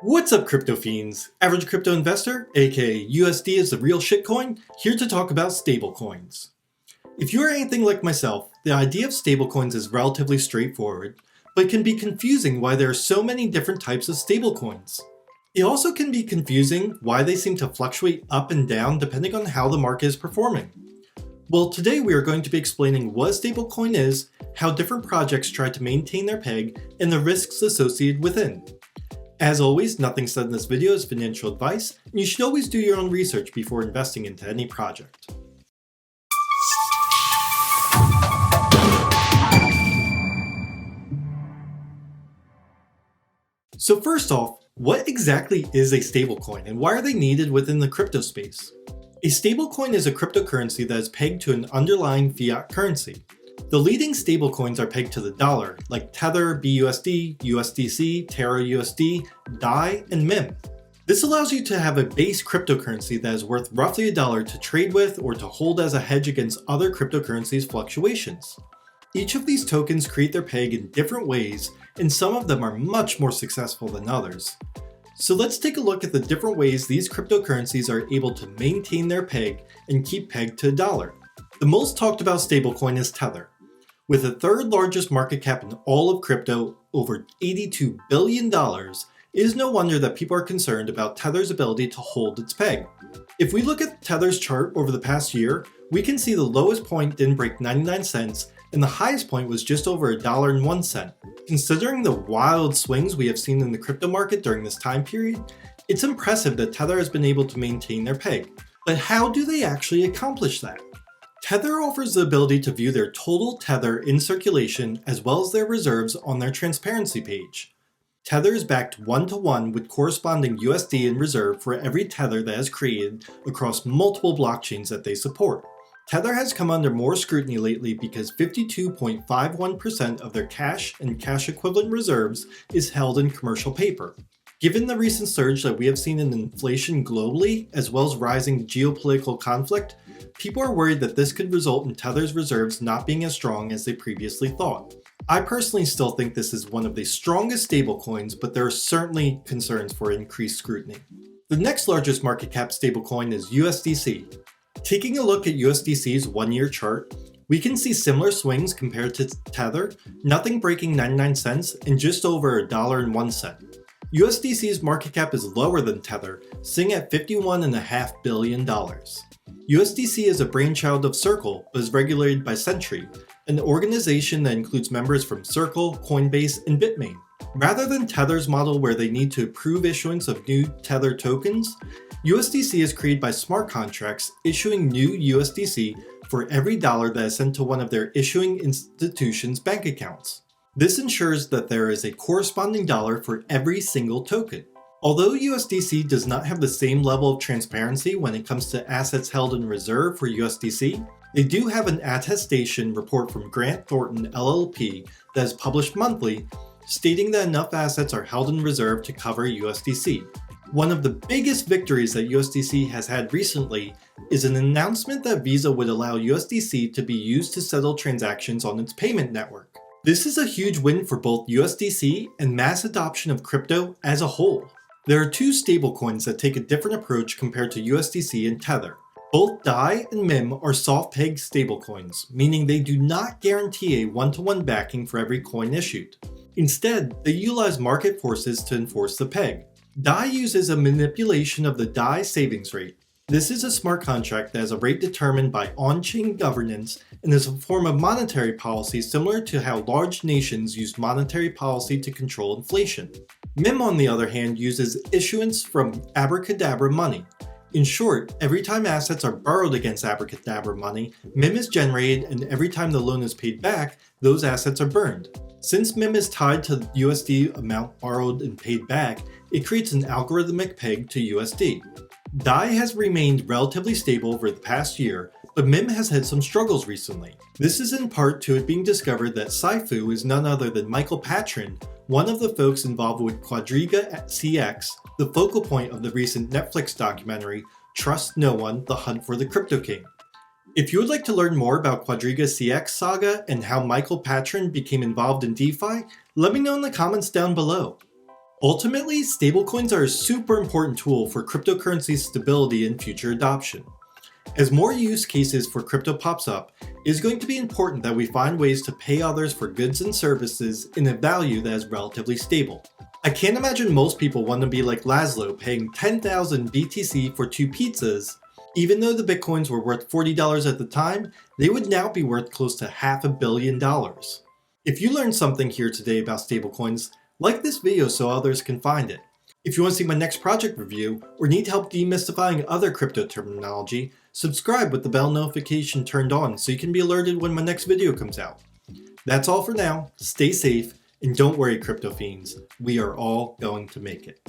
What's up, crypto fiends? Average crypto investor, aka USD is the real shitcoin, here to talk about stablecoins. If you are anything like myself, the idea of stablecoins is relatively straightforward, but it can be confusing why there are so many different types of stablecoins. It also can be confusing why they seem to fluctuate up and down depending on how the market is performing. Well, today we are going to be explaining what a stablecoin is, how different projects try to maintain their peg, and the risks associated within. As always, nothing said in this video is financial advice, and you should always do your own research before investing into any project. So first off, what exactly is a stablecoin and why are they needed within the crypto space? A stablecoin is a cryptocurrency that is pegged to an underlying fiat currency. The leading stablecoins are pegged to the dollar, like Tether, BUSD, USDC, Terra USD, DAI, and MIM. This allows you to have a base cryptocurrency that is worth roughly $1 to trade with or to hold as a hedge against other cryptocurrencies' fluctuations. Each of these tokens create their peg in different ways, and some of them are much more successful than others. So let's take a look at the different ways these cryptocurrencies are able to maintain their peg and keep pegged to $1. The most talked about stablecoin is Tether. With the third largest market cap in all of crypto, over $82 billion, it is no wonder that people are concerned about Tether's ability to hold its peg. If we look at Tether's chart over the past year, we can see the lowest point didn't break 99 cents and the highest point was just over $1.01. Considering the wild swings we have seen in the crypto market during this time period, it's impressive that Tether has been able to maintain their peg. But how do they actually accomplish that? Tether offers the ability to view their total Tether in circulation as well as their reserves on their transparency page. Tether is backed one-to-one with corresponding USD in reserve for every Tether that is created across multiple blockchains that they support. Tether has come under more scrutiny lately because 52.51% of their cash and cash equivalent reserves is held in commercial paper. Given the recent surge that we have seen in inflation globally, as well as rising geopolitical conflict, people are worried that this could result in Tether's reserves not being as strong as they previously thought. I personally still think this is one of the strongest stablecoins, but there are certainly concerns for increased scrutiny. The next largest market cap stablecoin is USDC. Taking a look at USDC's one-year chart, we can see similar swings compared to Tether, nothing breaking 99 cents and just over $1.01. USDC's market cap is lower than Tether, sitting at $51.5 billion. USDC is a brainchild of Circle, but is regulated by Sentry, an organization that includes members from Circle, Coinbase, and Bitmain. Rather than Tether's model where they need to approve issuance of new Tether tokens, USDC is created by smart contracts issuing new USDC for every dollar that is sent to one of their issuing institutions' bank accounts. This ensures that there is a corresponding dollar for every single token. Although USDC does not have the same level of transparency when it comes to assets held in reserve for USDC, they do have an attestation report from Grant Thornton LLP that is published monthly, stating that enough assets are held in reserve to cover USDC. One of the biggest victories that USDC has had recently is an announcement that Visa would allow USDC to be used to settle transactions on its payment network. This is a huge win for both USDC and mass adoption of crypto as a whole. There are two stablecoins that take a different approach compared to USDC and Tether. Both DAI and MIM are soft-peg stablecoins, meaning they do not guarantee a one-to-one backing for every coin issued. Instead, they utilize market forces to enforce the peg. DAI uses a manipulation of the DAI savings rate. This is a smart contract that has a rate determined by on-chain governance and is a form of monetary policy similar to how large nations use monetary policy to control inflation. MIM, on the other hand, uses issuance from abracadabra money. In short, every time assets are borrowed against abracadabra money, MIM is generated, and every time the loan is paid back, those assets are burned. Since MIM is tied to the USD amount borrowed and paid back, it creates an algorithmic peg to USD. DAI has remained relatively stable over the past year, but MIM has had some struggles recently. This is in part to it being discovered that Saifu is none other than Michael Patron, one of the folks involved with Quadriga CX, the focal point of the recent Netflix documentary, Trust No One, The Hunt for the Crypto King. If you would like to learn more about Quadriga CX saga and how Michael Patron became involved in DeFi, let me know in the comments down below. Ultimately, stablecoins are a super important tool for cryptocurrency stability and future adoption. As more use cases for crypto pops up, it is going to be important that we find ways to pay others for goods and services in a value that is relatively stable. I can't imagine most people want to be like Laszlo paying 10,000 BTC for 2 pizzas. Even though the bitcoins were worth $40 at the time, they would now be worth close to $500 million. If you learned something here today about stablecoins, like this video so others can find it. If you want to see my next project review, or need help demystifying other crypto terminology, subscribe with the bell notification turned on so you can be alerted when my next video comes out. That's all for now, stay safe, and don't worry crypto fiends, we are all going to make it.